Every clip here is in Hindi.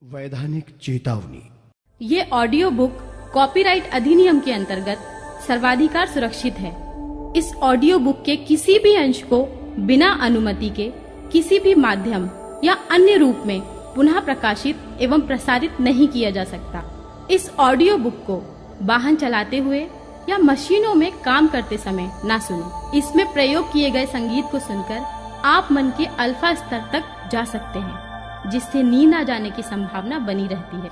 वैधानिक चेतावनी। ये ऑडियो बुक कॉपीराइट अधिनियम के अंतर्गत सर्वाधिकार सुरक्षित है। इस ऑडियो बुक के किसी भी अंश को बिना अनुमति के किसी भी माध्यम या अन्य रूप में पुनः प्रकाशित एवं प्रसारित नहीं किया जा सकता। इस ऑडियो बुक को वाहन चलाते हुए या मशीनों में काम करते समय ना सुनें। इसमें प्रयोग किए गए संगीत को सुनकर आप मन के अल्फा स्तर तक जा सकते हैं, जिससे नींद आ जाने की संभावना बनी रहती है।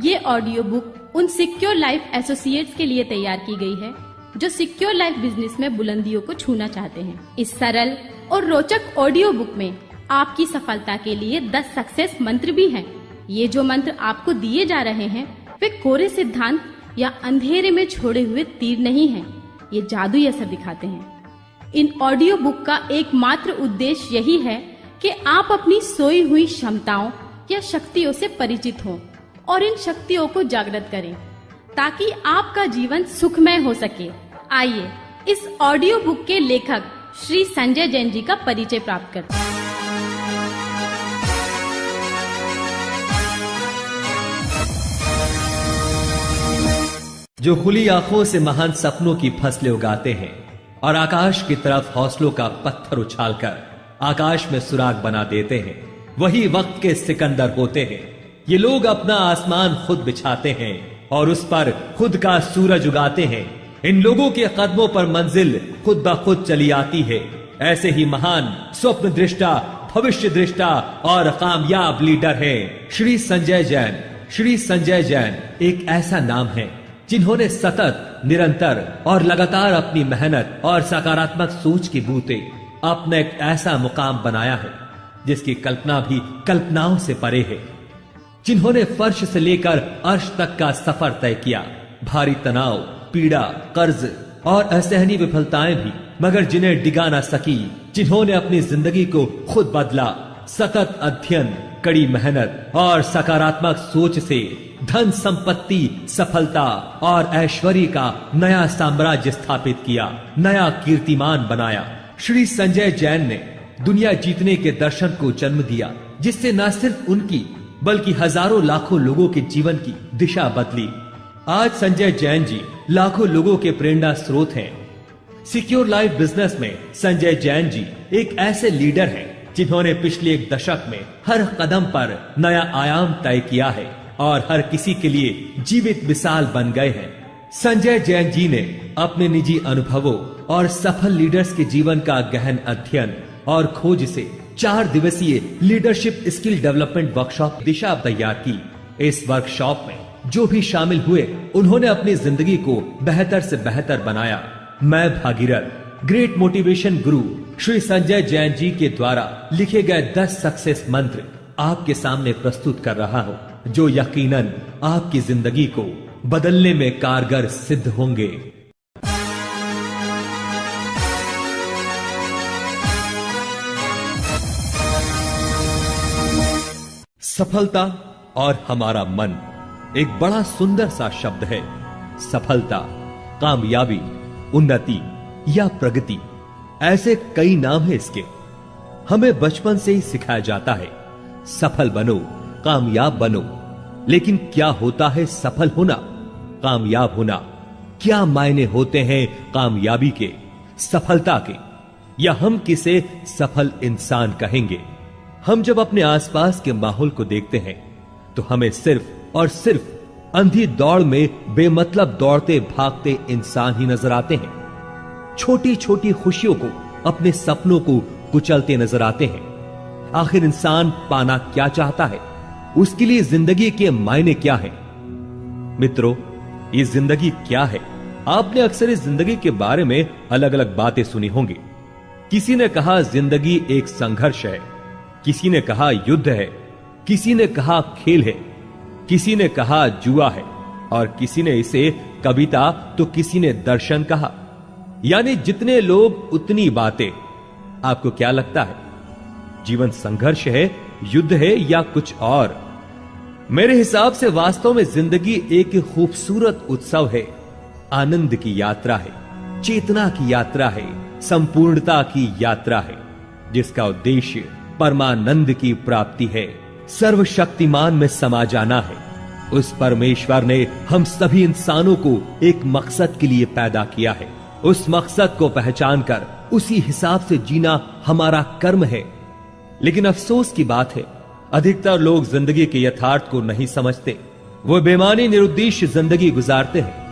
ये ऑडियो बुक उन सिक्योर लाइफ एसोसिएट्स के लिए तैयार की गई है जो सिक्योर लाइफ बिजनेस में बुलंदियों को छूना चाहते हैं। इस सरल और रोचक ऑडियो बुक में आपकी सफलता के लिए 10 सक्सेस मंत्र भी हैं। ये जो मंत्र आपको दिए जा रहे हैं वे कोरे सिद्धांत या अंधेरे में छोड़े हुए तीर नहीं हैं। ये जादुई असर दिखाते हैं। इन ऑडियो बुक का एकमात्र उद्देश्य यही है कि आप अपनी सोई हुई क्षमताओं या शक्तियों से परिचित हों और इन शक्तियों को जागृत करें ताकि आपका जीवन सुखमय हो सके। आइए इस ऑडियो बुक के लेखक श्री संजय जैन जी का परिचय प्राप्त करते हैं। जो खुली आंखों से महान सपनों की फसलें उगाते हैं और आकाश की तरफ हौसलों का पत्थर उछालकर आकाश में सुराग बना देते हैं, वही वक्त के सिकंदर होते हैं। ये लोग अपना आसमान खुद बिछाते हैं और उस पर खुद का सूरज उगाते हैं। इन लोगों के कदमों पर मंजिल खुद ब खुद चली आती है। ऐसे ही महान स्वप्न दृष्टा, भविष्य दृष्टा और कामयाब लीडर है श्री संजय जैन। श्री संजय जैन एक ऐसा नाम है जिन्होंने सतत, निरंतर और लगातार अपनी मेहनत और सकारात्मक सोच की बूते अपना एक ऐसा मुकाम बनाया है जिसकी कल्पना भी कल्पनाओं से परे है। जिन्होंने फर्श से लेकर अर्श तक का सफर तय किया, भारी तनाव, पीड़ा, कर्ज और असहनीय विफलताएं भी, मगर जिन्हें डिगा ना सकी। जिन्होंने अपनी जिंदगी को खुद बदला, सतत अध्ययन, कड़ी मेहनत और सकारात्मक सोच से धन, संपत्ति, सफलता और ऐश्वर्य का नया साम्राज्य स्थापित किया, नया कीर्तिमान बनाया। श्री संजय जैन ने दुनिया जीतने के दर्शन को जन्म दिया, जिससे न सिर्फ उनकी बल्कि हजारों लाखों लोगों के जीवन की दिशा बदली। आज संजय जैन जी लाखों लोगों के प्रेरणा स्रोत हैं। सिक्योर लाइफ बिजनेस में संजय जैन जी एक ऐसे लीडर हैं जिन्होंने पिछले एक दशक में हर कदम पर नया आयाम तय किया है और हर किसी के लिए जीवित मिसाल बन गए हैं। संजय जैन जी ने अपने निजी अनुभवों और सफल लीडर्स के जीवन का गहन अध्ययन और खोज से 4 दिवसीय लीडरशिप स्किल डेवलपमेंट वर्कशॉप दिशा तैयार की। इस वर्कशॉप में जो भी शामिल हुए उन्होंने अपनी जिंदगी को बेहतर से बेहतर बनाया। मैं भागीरथ ग्रेट मोटिवेशन गुरु श्री संजय जैन जी के द्वारा लिखे गए 10 सक्सेस मंत्र आपके सामने प्रस्तुत कर रहा हूँ, जो यकीनन आपकी जिंदगी को बदलने में कारगर सिद्ध होंगे। सफलता और हमारा मन एक बड़ा सुंदर सा शब्द है। सफलता, कामयाबी, उन्नति या प्रगति, ऐसे कई नाम हैं इसके। हमें बचपन से ही सिखाया जाता है सफल बनो, कामयाब बनो। लेकिन क्या होता है सफल होना, कामयाब होना? क्या मायने होते हैं कामयाबी के, सफलता के? या हम किसे सफल इंसान कहेंगे? हम जब अपने आसपास के माहौल को देखते हैं तो हमें सिर्फ और सिर्फ अंधी दौड़ में बेमतलब दौड़ते भागते इंसान ही नजर आते हैं। छोटी छोटी खुशियों को, अपने सपनों को कुचलते नजर आते हैं। आखिर इंसान पाना क्या चाहता है? उसके लिए जिंदगी के मायने क्या है? मित्रों, ये जिंदगी क्या है? आपने अक्सर इस जिंदगी के बारे में अलग अलग बातें सुनी होंगी। किसी ने कहा जिंदगी एक संघर्ष है, किसी ने कहा युद्ध है, किसी ने कहा खेल है, किसी ने कहा जुआ है और किसी ने इसे कविता तो किसी ने दर्शन कहा। यानी जितने लोग उतनी बातें। आपको क्या लगता है, जीवन संघर्ष है, युद्ध है या कुछ और? मेरे हिसाब से वास्तव में जिंदगी एक खूबसूरत उत्सव है, आनंद की यात्रा है, चेतना की यात्रा है, संपूर्णता की यात्रा है, जिसका उद्देश्य परमानंद की प्राप्ति है, सर्वशक्तिमान में समा जाना है। उस परमेश्वर ने हम सभी इंसानों को एक मकसद के लिए पैदा किया है। उस मकसद को पहचान कर उसी हिसाब से जीना हमारा कर्म है। लेकिन अफसोस की बात है, अधिकतर लोग जिंदगी के यथार्थ को नहीं समझते। वो बेमानी निरुद्देश्य जिंदगी गुजारते हैं।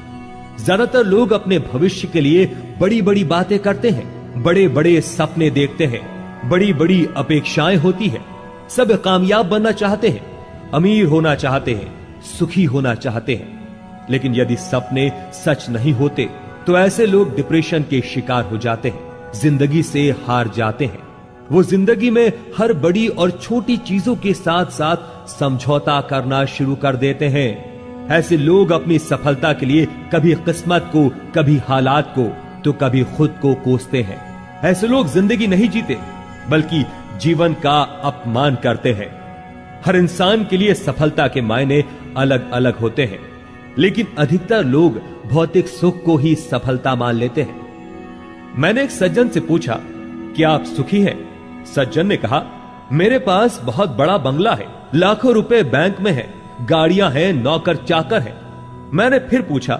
ज्यादातर लोग अपने भविष्य के लिए बड़ी बड़ी बातें करते हैं, बड़े बड़े सपने देखते हैं, बड़ी बड़ी अपेक्षाएं होती है। सब कामयाब बनना चाहते हैं, अमीर होना चाहते हैं, सुखी होना चाहते हैं। लेकिन यदि सपने सच नहीं होते तो ऐसे लोग डिप्रेशन के शिकार हो जाते हैं, जिंदगी से हार जाते हैं। वो जिंदगी में हर बड़ी और छोटी चीजों के साथ साथ समझौता करना शुरू कर देते हैं। ऐसे लोग अपनी सफलता के लिए कभी किस्मत को, कभी हालात को, तो कभी खुद को कोसते हैं। ऐसे लोग जिंदगी नहीं जीते बल्कि जीवन का अपमान करते हैं। हर इंसान के लिए सफलता के मायने अलग अलग होते हैं, लेकिन अधिकतर लोग भौतिक सुख को ही सफलता मान लेते हैं। मैंने एक सज्जन से पूछा, क्या आप सुखी हैं? सज्जन ने कहा, मेरे पास बहुत बड़ा बंगला है, लाखों रुपए बैंक में है, गाड़ियां हैं, नौकर चाकर हैं। मैंने फिर पूछा,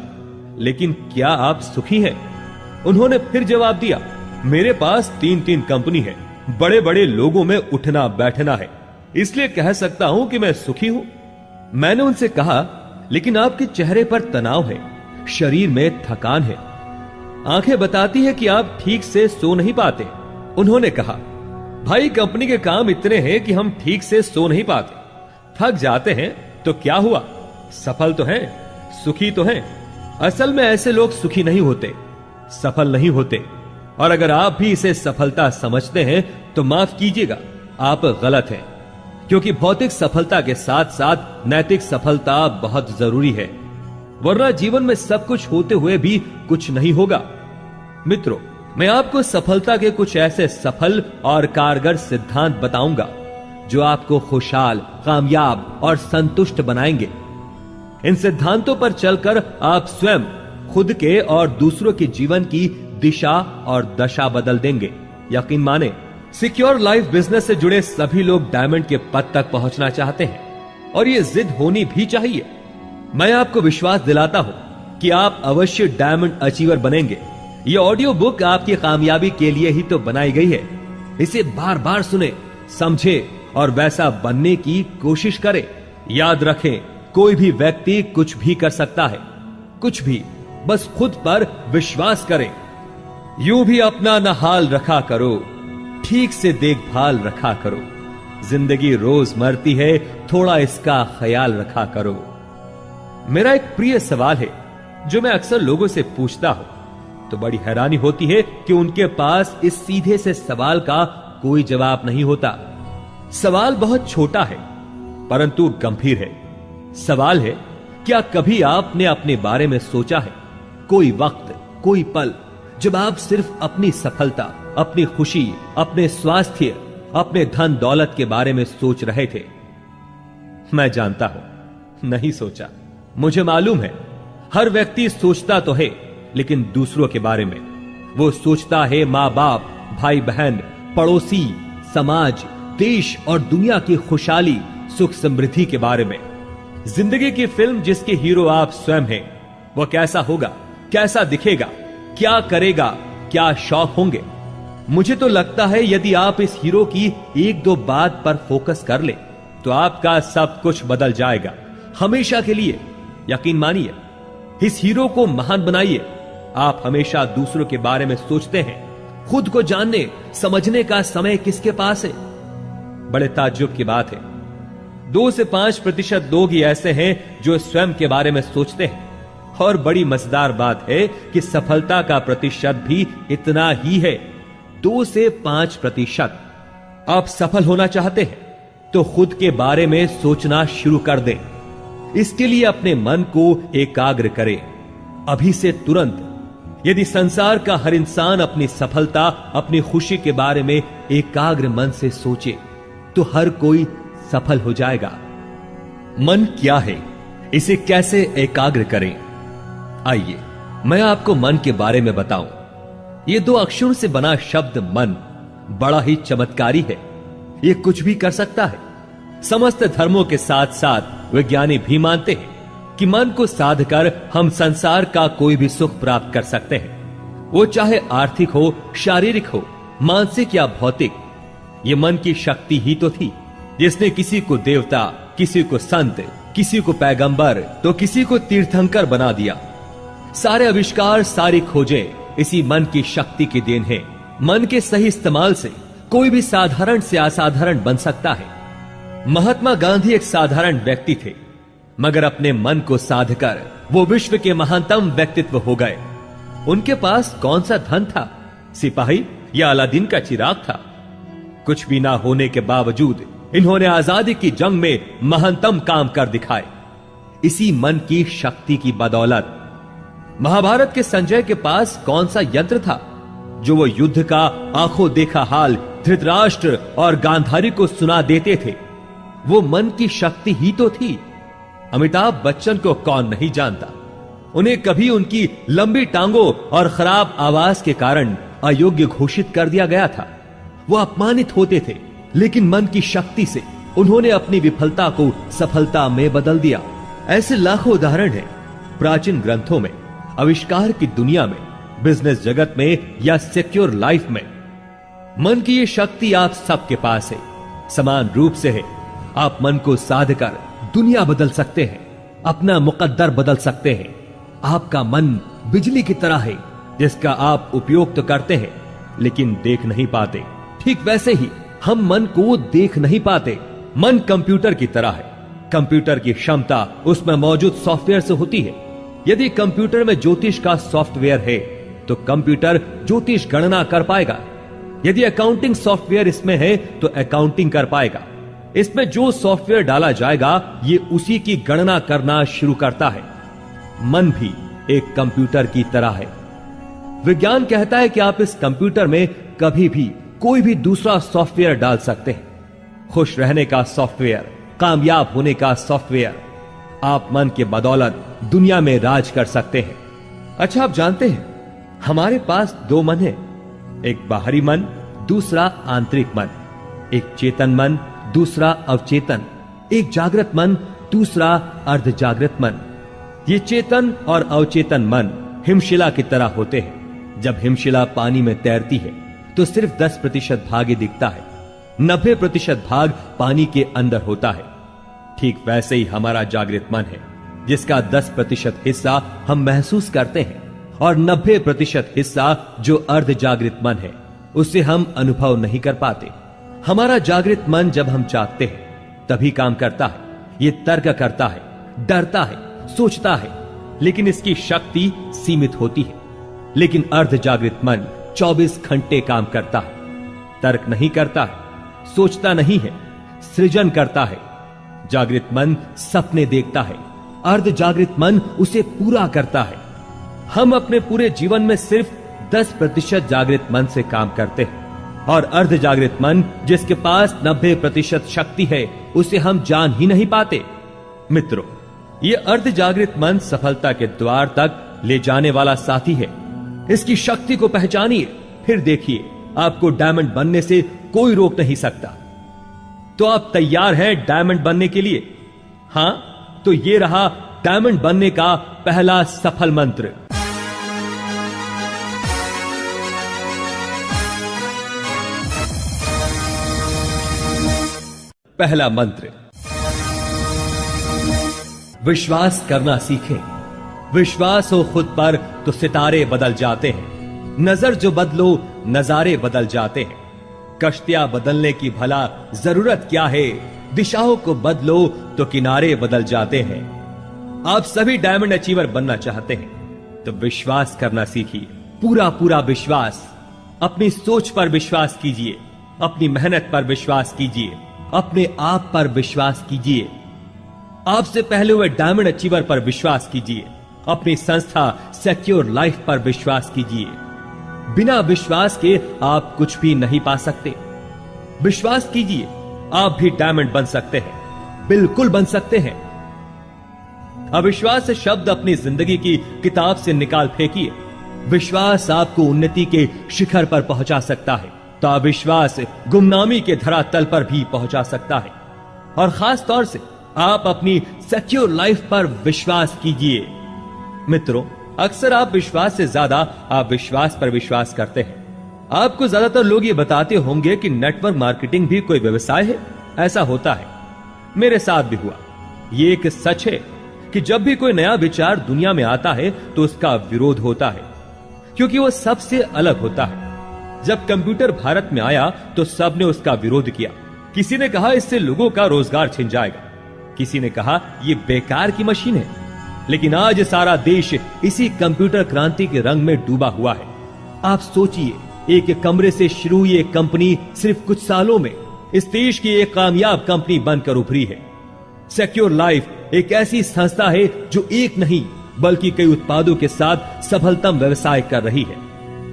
लेकिन क्या आप सुखी हैं? उन्होंने फिर जवाब दिया, मेरे पास 3 कंपनी है, बड़े बड़े लोगों में उठना बैठना है, इसलिए कह सकता हूं कि मैं सुखी हूं। मैंने उनसे कहा, लेकिन आपके चेहरे पर तनाव है, शरीर में थकान है, आंखें बताती है कि आप ठीक से सो नहीं पाते। उन्होंने कहा, भाई कंपनी के काम इतने हैं कि हम ठीक से सो नहीं पाते, थक जाते हैं, तो क्या हुआ, सफल तो हैं, सुखी तो हैं। असल में ऐसे लोग सुखी नहीं होते, सफल नहीं होते। और अगर आप भी इसे सफलता समझते हैं तो माफ कीजिएगा, आप गलत हैं। क्योंकि भौतिक सफलता के साथ साथ नैतिक सफलता बहुत जरूरी है, वरना जीवन में सब कुछ होते हुए भी कुछ नहीं होगा। मित्रों, मैं आपको सफलता के कुछ ऐसे सफल और कारगर सिद्धांत बताऊंगा जो आपको खुशहाल, कामयाब और संतुष्ट बनाएंगे। इन सिद्धांतों पर चलकर आप स्वयं, खुद के और दूसरों के जीवन की दिशा और दशा बदल देंगे। यकीन माने, सिक्योर लाइफ बिजनेस से जुड़े सभी लोग डायमंड के पद तक पहुंचना चाहते हैं और ये जिद होनी भी चाहिए। मैं आपको विश्वास दिलाता हूं कि आप अवश्य डायमंड अचीवर बनेंगे। ये ऑडियो बुक आपकी कामयाबी के लिए ही तो बनाई गई है। इसे बार बार सुने, समझे और वैसा बनने की कोशिश करें। याद रखें, कोई भी व्यक्ति कुछ भी कर सकता है, कुछ भी, बस खुद पर विश्वास करें। यूं भी अपना न हाल रखा करो, ठीक से देखभाल रखा करो। जिंदगी रोज मरती है, थोड़ा इसका ख्याल रखा करो। मेरा एक प्रिय सवाल है जो मैं अक्सर लोगों से पूछता हूं, तो बड़ी हैरानी होती है कि उनके पास इस सीधे से सवाल का कोई जवाब नहीं होता। सवाल बहुत छोटा है परंतु गंभीर है। सवाल है, क्या कभी आपने अपने बारे में सोचा है, कोई वक्त, कोई पल जब आप सिर्फ अपनी सफलता, अपनी खुशी, अपने स्वास्थ्य, अपने धन दौलत के बारे में सोच रहे थे? मैं जानता हूं, नहीं सोचा। मुझे मालूम है, हर व्यक्ति सोचता तो है, लेकिन दूसरों के बारे में। वो सोचता है माँ बाप, भाई बहन, पड़ोसी, समाज, देश और दुनिया की खुशहाली, सुख समृद्धि के बारे में। जिंदगी की फिल्म जिसके हीरो आप स्वयं हैं, वो कैसा होगा, कैसा दिखेगा, क्या करेगा, क्या शौक होंगे। मुझे तो लगता है यदि आप इस हीरो की 1-2 बात पर फोकस कर ले तो आपका सब कुछ बदल जाएगा, हमेशा के लिए। यकीन मानिए, इस हीरो को महान बनाइए। आप हमेशा दूसरों के बारे में सोचते हैं, खुद को जानने समझने का समय किसके पास है? बड़े ताज्जुब की बात है, 2 से 5% लोग ही ऐसे हैं जो स्वयं के बारे में सोचते हैं। और बड़ी मजेदार बात है कि सफलता का प्रतिशत भी इतना ही है, 2 से 5%। आप सफल होना चाहते हैं तो खुद के बारे में सोचना शुरू कर दें। इसके लिए अपने मन को एकाग्र करें, अभी से तुरंत। यदि संसार का हर इंसान अपनी सफलता, अपनी खुशी के बारे में एकाग्र मन से सोचे तो हर कोई सफल हो जाएगा। मन क्या है, इसे कैसे एकाग्र करें? आइए मैं आपको मन के बारे में बताऊं। ये 2 अक्षरों से बना शब्द मन बड़ा ही चमत्कारी है। ये कुछ भी कर सकता है। समस्त धर्मों के साथ साथ विज्ञानी भी मानते हैं कि मन को साध कर हम संसार का कोई भी सुख प्राप्त कर सकते हैं, वो चाहे आर्थिक हो, शारीरिक हो, मानसिक या भौतिक। ये मन की शक्ति ही तो थी जिसने किसी को देवता, किसी को संत, किसी को पैगंबर तो किसी को तीर्थंकर बना दिया। सारे आविष्कार, सारी खोजें इसी मन की शक्ति की देन है। मन के सही इस्तेमाल से कोई भी साधारण से असाधारण बन सकता है। महात्मा गांधी एक साधारण व्यक्ति थे, मगर अपने मन को साधकर वो विश्व के महानतम व्यक्तित्व हो गए। उनके पास कौन सा धन था, सिपाही या अलादीन का चिराग था? कुछ भी ना होने के बावजूद इन्होंने आजादी की जंग में महानतम काम कर दिखाए, इसी मन की शक्ति की बदौलत। महाभारत के संजय के पास कौन सा यंत्र था जो वो युद्ध का आंखों देखा हाल धृतराष्ट्र और गांधारी को सुना देते थे? वो मन की शक्ति ही तो थी। अमिताभ बच्चन को कौन नहीं जानता। उन्हें कभी उनकी लंबी टांगों और खराब आवाज के कारण अयोग्य घोषित कर दिया गया था। वो अपमानित होते थे, लेकिन मन की शक्ति से उन्होंने अपनी विफलता को सफलता में बदल दिया। ऐसे लाखों उदाहरण हैं प्राचीन ग्रंथों में, आविष्कार की दुनिया में, बिजनेस जगत में या सिक्योर लाइफ में। मन की ये शक्ति आप सबके पास है, समान रूप से है। आप मन को साध कर दुनिया बदल सकते हैं, अपना मुकद्दर बदल सकते हैं। आपका मन बिजली की तरह है जिसका आप उपयोग तो करते हैं लेकिन देख नहीं पाते। ठीक वैसे ही हम मन को देख नहीं पाते। मन कंप्यूटर की तरह है। कंप्यूटर की क्षमता उसमें मौजूद सॉफ्टवेयर से होती है। यदि कंप्यूटर में ज्योतिष का सॉफ्टवेयर है तो कंप्यूटर ज्योतिष गणना कर पाएगा। यदि अकाउंटिंग सॉफ्टवेयर इसमें है तो अकाउंटिंग कर पाएगा। इसमें जो सॉफ्टवेयर डाला जाएगा ये उसी की गणना करना शुरू करता है। मन भी एक कंप्यूटर की तरह है। विज्ञान कहता है कि आप इस कंप्यूटर में कभी भी कोई भी दूसरा सॉफ्टवेयर डाल सकते हैं। खुश रहने का सॉफ्टवेयर, कामयाब होने का सॉफ्टवेयर। आप मन के बदौलत दुनिया में राज कर सकते हैं। अच्छा, आप जानते हैं हमारे पास 2 मन है, एक बाहरी मन, दूसरा आंतरिक मन। एक चेतन मन, दूसरा अवचेतन। एक जागृत मन, दूसरा अर्ध जागृत मन। ये चेतन और अवचेतन मन हिमशिला की तरह होते हैं। जब हिमशिला पानी में तैरती है तो सिर्फ 10% भाग ही दिखता है, 90% भाग पानी के अंदर होता है। ठीक वैसे ही हमारा जागृत मन है, जिसका 10% हिस्सा हम महसूस करते हैं और 90% हिस्सा जो अर्ध जागृत मन है उसे हम अनुभव नहीं कर पाते। हमारा जागृत मन जब हम चाहते हैं तभी काम करता है। ये तर्क करता है, डरता है, सोचता है, लेकिन इसकी शक्ति सीमित होती है। लेकिन अर्ध जागृत मन 24 घंटे काम करता है। तर्क नहीं करता है, सोचता नहीं है, सृजन करता है। जागृत मन सपने देखता है, अर्ध जागृत मन उसे पूरा करता है। हम अपने पूरे जीवन में सिर्फ 10% जागृत मन से काम करते हैं और अर्ध जागृत मन जिसके पास 90% शक्ति है उसे हम जान ही नहीं पाते। मित्रों, ये अर्ध जागृत मन सफलता के द्वार तक ले जाने वाला साथी है। इसकी शक्ति को पहचानिए, फिर देखिए आपको डायमंड बनने से कोई रोक नहीं सकता। तो आप तैयार हैं डायमंड बनने के लिए? हां, तो ये रहा डायमंड बनने का पहला सफल मंत्र। पहला मंत्र, विश्वास करना सीखें। विश्वास हो खुद पर तो सितारे बदल जाते हैं। नजर जो बदलो नजारे बदल जाते हैं। कश्तियां बदलने की भला जरूरत क्या है, दिशाओं को बदलो तो किनारे बदल जाते हैं। आप सभी डायमंड अचीवर बनना चाहते हैं तो विश्वास करना सीखिए। पूरा पूरा विश्वास। अपनी सोच पर विश्वास कीजिए, अपनी मेहनत पर विश्वास कीजिए, अपने आप पर विश्वास कीजिए। आपसे पहले हुए डायमंड अचीवर पर विश्वास कीजिए। अपनी संस्था सिक्योर लाइफ पर विश्वास कीजिए। बिना विश्वास के आप कुछ भी नहीं पा सकते। विश्वास कीजिए, आप भी डायमंड बन सकते हैं, बिल्कुल बन सकते हैं। अविश्वास शब्द अपनी जिंदगी की किताब से निकाल फेंकिए। विश्वास आपको उन्नति के शिखर पर पहुंचा सकता है, तो अविश्वास गुमनामी के धरातल पर भी पहुंचा सकता है। और खास तौर से आप अपनी सिक्योर लाइफ पर विश्वास कीजिए। मित्रों, अक्सर आप विश्वास से ज्यादा आप विश्वास पर विश्वास करते हैं। आपको ज्यादातर लोग ये बताते होंगे कि नेटवर्क मार्केटिंग भी कोई व्यवसाय है। ऐसा होता है, मेरे साथ भी हुआ। ये एक सच है कि जब भी कोई नया विचार दुनिया में आता है तो उसका विरोध होता है, क्योंकि वो सबसे अलग होता है। जब कंप्यूटर भारत में आया तो सबने उसका विरोध किया। किसी ने कहा इससे लोगों का रोजगार छिन जाएगा, किसी ने कहा यह बेकार की मशीन है। लेकिन आज सारा देश इसी कंप्यूटर क्रांति के रंग में डूबा हुआ है। आप सोचिए, एक कमरे से शुरू हुई एक कंपनी सिर्फ कुछ सालों में इस देश की एक कामयाब कंपनी बनकर उभरी है। सिक्योर लाइफ एक ऐसी संस्था है जो एक नहीं बल्कि कई उत्पादों के साथ सफलतम व्यवसाय कर रही है।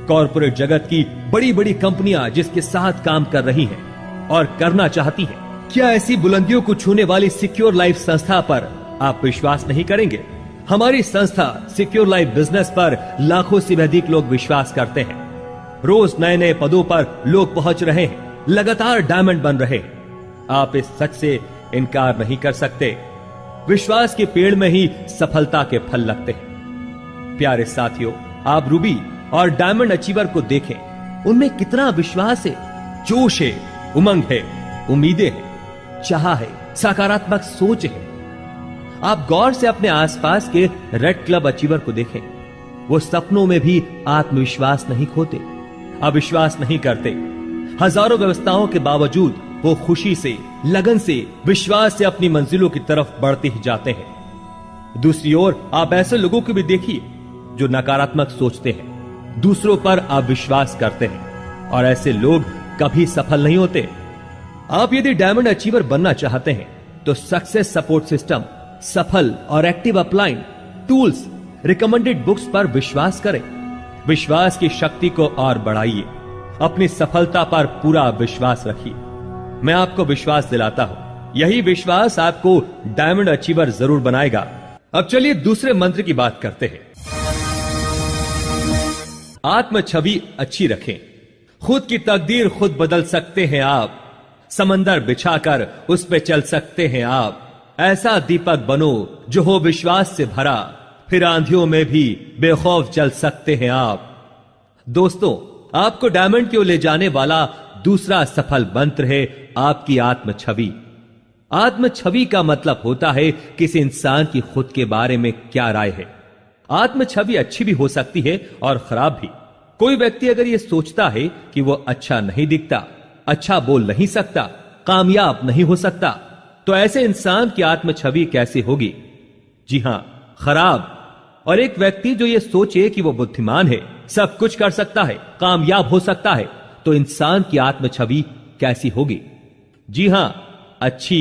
कॉर्पोरेट जगत की बड़ी बड़ी कंपनियां जिसके साथ काम कर रही हैं और करना चाहती हैं, क्या ऐसी बुलंदियों को छूने वाली सिक्योर लाइफ संस्था पर आप विश्वास नहीं करेंगे? हमारी संस्था सिक्योर लाइफ बिजनेस पर लाखों से अधिक लोग विश्वास करते हैं। रोज नए नए पदों पर लोग पहुंच रहे हैं, लगातार डायमंड बन रहे हैं। आप इस सच से इनकार नहीं कर सकते। विश्वास के पेड़ में ही सफलता के फल लगते हैं। प्यारे साथियों, आप रूबी और डायमंड अचीवर को देखें। उनमें कितना विश्वास है, जोश है, उमंग है, उम्मीदें हैं, चाह है, सकारात्मक सोच है। आप गौर से अपने आसपास के रेड क्लब अचीवर को देखें। वो सपनों में भी आत्मविश्वास नहीं खोते, अविश्वास नहीं करते। हजारों व्यवस्थाओं के बावजूद वो खुशी से, लगन से, विश्वास से अपनी मंजिलों की तरफ बढ़ते ही जाते हैं। दूसरी ओर आप ऐसे लोगों को भी देखिए जो नकारात्मक सोचते हैं, दूसरों पर अविश्वास करते हैं, और ऐसे लोग कभी सफल नहीं होते। आप यदि डायमंड अचीवर बनना चाहते हैं तो सक्सेस सपोर्ट सिस्टम, सफल और active upline tools, recommended books पर विश्वास करें। विश्वास की शक्ति को और बढ़ाइए। अपनी सफलता पर पूरा विश्वास रखिए। मैं आपको विश्वास दिलाता हूं, यही विश्वास आपको डायमंड अचीवर जरूर बनाएगा। अब चलिए दूसरे मंत्र की बात करते हैं। आत्म छवि अच्छी रखें। खुद की तकदीर खुद बदल सकते हैं आप। समंदर बिछाकर उस पे चल सकते हैं आप। ऐसा दीपक बनो जो हो विश्वास से भरा, फिर आंधियों में भी बेखौफ चल सकते हैं आप। दोस्तों, आपको डायमंड की ओर ले जाने वाला दूसरा सफल मंत्र है आपकी आत्म छवि। आत्म छवि का मतलब होता है किसी इंसान की खुद के बारे में क्या राय है। आत्म छवि अच्छी भी हो सकती है और खराब भी। कोई व्यक्ति अगर यह सोचता है कि वो अच्छा नहीं दिखता, अच्छा बोल नहीं सकता, कामयाब नहीं हो सकता, तो ऐसे इंसान की आत्म छवि कैसी होगी? जी हां, खराब। और एक व्यक्ति जो ये सोचे कि वो बुद्धिमान है, सब कुछ कर सकता है, कामयाब हो सकता है, तो इंसान की आत्म छवि कैसी होगी? जी हां, अच्छी।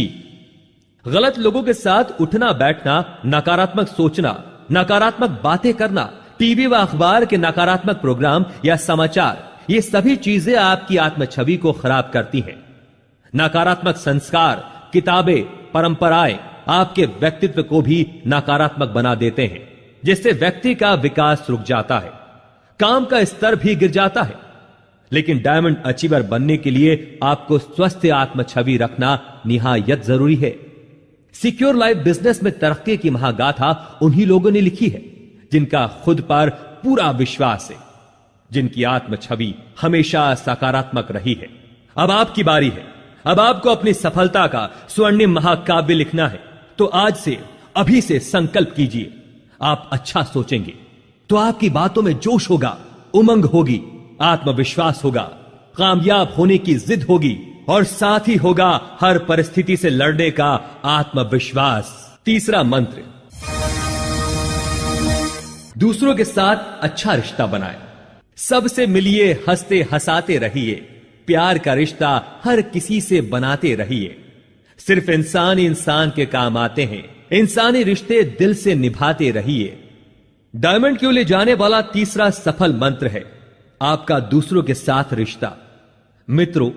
गलत लोगों के साथ उठना बैठना, नकारात्मक सोचना, नकारात्मक बातें करना, टीवी व अखबार के नकारात्मक प्रोग्राम या समाचार, ये सभी चीजें आपकी आत्म छवि को खराब करती हैं। नकारात्मक संस्कार, किताबें, परंपराएं आपके व्यक्तित्व को भी नकारात्मक बना देते हैं, जिससे व्यक्ति का विकास रुक जाता है, काम का स्तर भी गिर जाता है। लेकिन डायमंड अचीवर बनने के लिए आपको स्वस्थ आत्म छवि रखना निहायत जरूरी है। सिक्योर लाइफ बिजनेस में तरक्की की महागाथा उन्हीं लोगों ने लिखी है जिनका खुद पर पूरा विश्वास है, जिनकी आत्म छवि हमेशा सकारात्मक रही है। अब आपकी बारी है। अब आपको अपनी सफलता का स्वर्णिम महाकाव्य लिखना है। तो आज से, अभी से संकल्प कीजिए, आप अच्छा सोचेंगे तो आपकी बातों में जोश होगा, उमंग होगी, आत्मविश्वास होगा, कामयाब होने की जिद होगी, और साथ ही होगा हर परिस्थिति से लड़ने का आत्मविश्वास। तीसरा मंत्र, दूसरों के साथ अच्छा रिश्ता बनाएं। सबसे मिलिए, हंसते हंसाते रहिए। प्यार का रिश्ता हर किसी से बनाते रहिए। सिर्फ इंसान ही इंसान के काम आते हैं। इंसानी रिश्ते दिल से निभाते रहिए। डायमंड की ओर ले जाने वाला तीसरा सफल मंत्र है आपका दूसरों के साथ रिश्ता। मित्रों,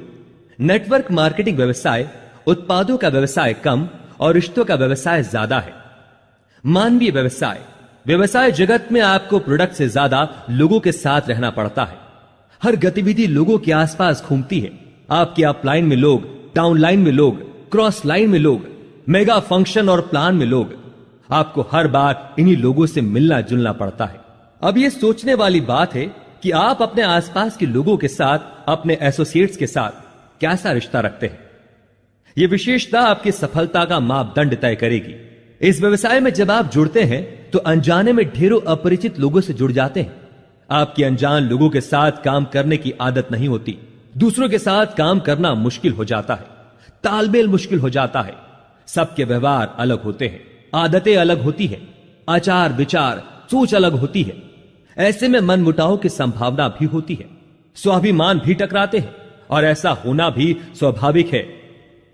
नेटवर्क मार्केटिंग व्यवसाय उत्पादों का व्यवसाय कम और रिश्तों का व्यवसाय ज्यादा है। मानवीय व्यवसाय व्यवसाय जगत में आपको प्रोडक्ट से ज्यादा लोगों के साथ रहना पड़ता है। हर गतिविधि लोगों के आसपास घूमती है। आपके अपलाइन में लोग, डाउनलाइन में लोग, क्रॉस लाइन में लोग, मेगा फंक्शन और प्लान में लोग। आपको हर बार इन्हीं लोगों से मिलना जुलना पड़ता है। अब यह सोचने वाली बात है कि आप अपने आसपास के लोगों के साथ, अपने एसोसिएट्स के साथ कैसा रिश्ता रखते हैं। यह विशेषता आपकी सफलता का मापदंड तय करेगी। इस व्यवसाय में जब आप जुड़ते हैं तो अनजाने में ढेरों अपरिचित लोगों से जुड़ जाते हैं। आपकी अनजान लोगों के साथ काम करने की आदत नहीं होती। दूसरों के साथ काम करना मुश्किल हो जाता है, तालमेल मुश्किल हो जाता है। सबके व्यवहार अलग होते हैं, आदतें अलग होती है, आचार विचार सोच अलग होती है। ऐसे में मनमुटाव की संभावना भी होती है, स्वाभिमान भी टकराते हैं और ऐसा होना भी स्वाभाविक है।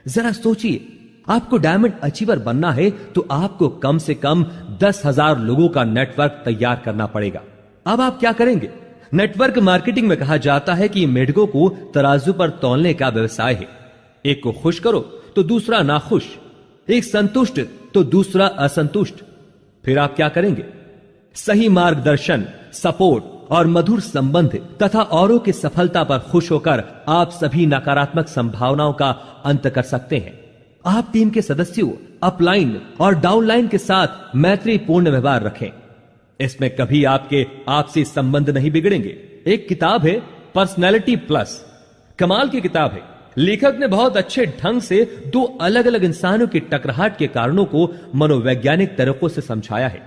जरा सोचिए, आपको डायमंड अचीवर बनना है तो आपको कम से कम 10,000 लोगों का नेटवर्क तैयार करना पड़ेगा। अब आप क्या करेंगे? नेटवर्क मार्केटिंग में कहा जाता है कि मेढकों को तराजू पर तौलने का व्यवसाय है। एक को खुश करो तो दूसरा नाखुश, एक संतुष्ट तो दूसरा असंतुष्ट। फिर आप क्या करेंगे? सही मार्गदर्शन, सपोर्ट और मधुर संबंध तथा औरों की सफलता पर खुश होकर आप सभी नकारात्मक संभावनाओं का अंत कर सकते हैं। आप टीम के सदस्यों, अपलाइन और डाउनलाइन के साथ मैत्रीपूर्ण व्यवहार रखें। इसमें कभी आपके आपसी संबंध नहीं बिगड़ेंगे। एक किताब है पर्सनैलिटी प्लस, कमाल की किताब है। लेखक ने बहुत अच्छे ढंग से दो अलग अलग इंसानों की टकराहट के कारणों को मनोवैज्ञानिक तरीकों से समझाया है।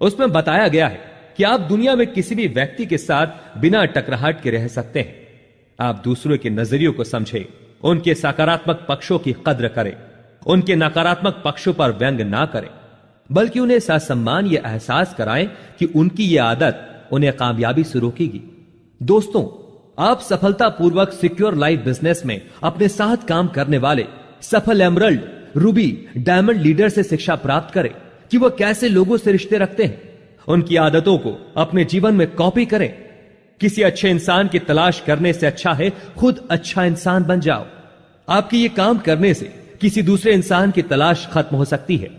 उसमें बताया गया है कि आप दुनिया में किसी भी व्यक्ति के साथ बिना टकराहट के रह सकते हैं। आप दूसरों के नजरियों को समझें, उनके सकारात्मक पक्षों की कद्र करें, उनके नकारात्मक पक्षों पर व्यंग ना करें, बल्कि उन्हें ससम्मान यह एहसास कराएं कि उनकी यह आदत उन्हें कामयाबी से रोकेगी। दोस्तों, आप सफलतापूर्वक सिक्योर लाइफ बिजनेस में अपने साथ काम करने वाले सफल एमरल्ड, रूबी, डायमंड लीडर से शिक्षा प्राप्त करें कि वह कैसे लोगों से रिश्ते रखते हैं। उनकी आदतों को अपने जीवन में कॉपी करें। किसी अच्छे इंसान की तलाश करने से अच्छा है खुद अच्छा इंसान बन जाओ। आपके ये काम करने से किसी दूसरे इंसान की तलाश खत्म हो सकती है।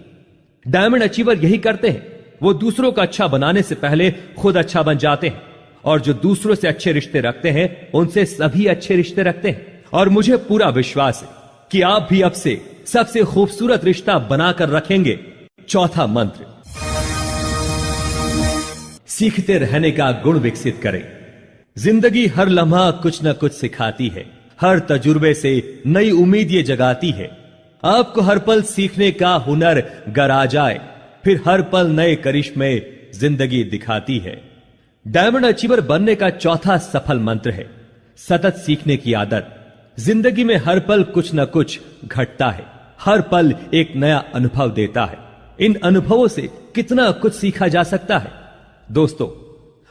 डायमंड अचीवर यही करते हैं, वो दूसरों का अच्छा बनाने से पहले खुद अच्छा बन जाते हैं और जो दूसरों से अच्छे रिश्ते रखते हैं उनसे सभी अच्छे रिश्ते रखते हैं। और मुझे पूरा विश्वास है कि आप भी अब से सबसे खूबसूरत रिश्ता बनाकर रखेंगे। चौथा मंत्र, सीखते रहने का गुण विकसित करें। जिंदगी हर लम्हा कुछ न कुछ सिखाती है, हर तजुर्बे से नई उम्मीद ये जगाती है। आपको हर पल सीखने का हुनर गर आ जाए, फिर हर पल नए करिश्मे जिंदगी दिखाती है। डायमंड अचीवर बनने का चौथा सफल मंत्र है सतत सीखने की आदत। जिंदगी में हर पल कुछ न कुछ घटता है, हर पल एक नया अनुभव देता है। इन अनुभवों से कितना कुछ सीखा जा सकता है। दोस्तों,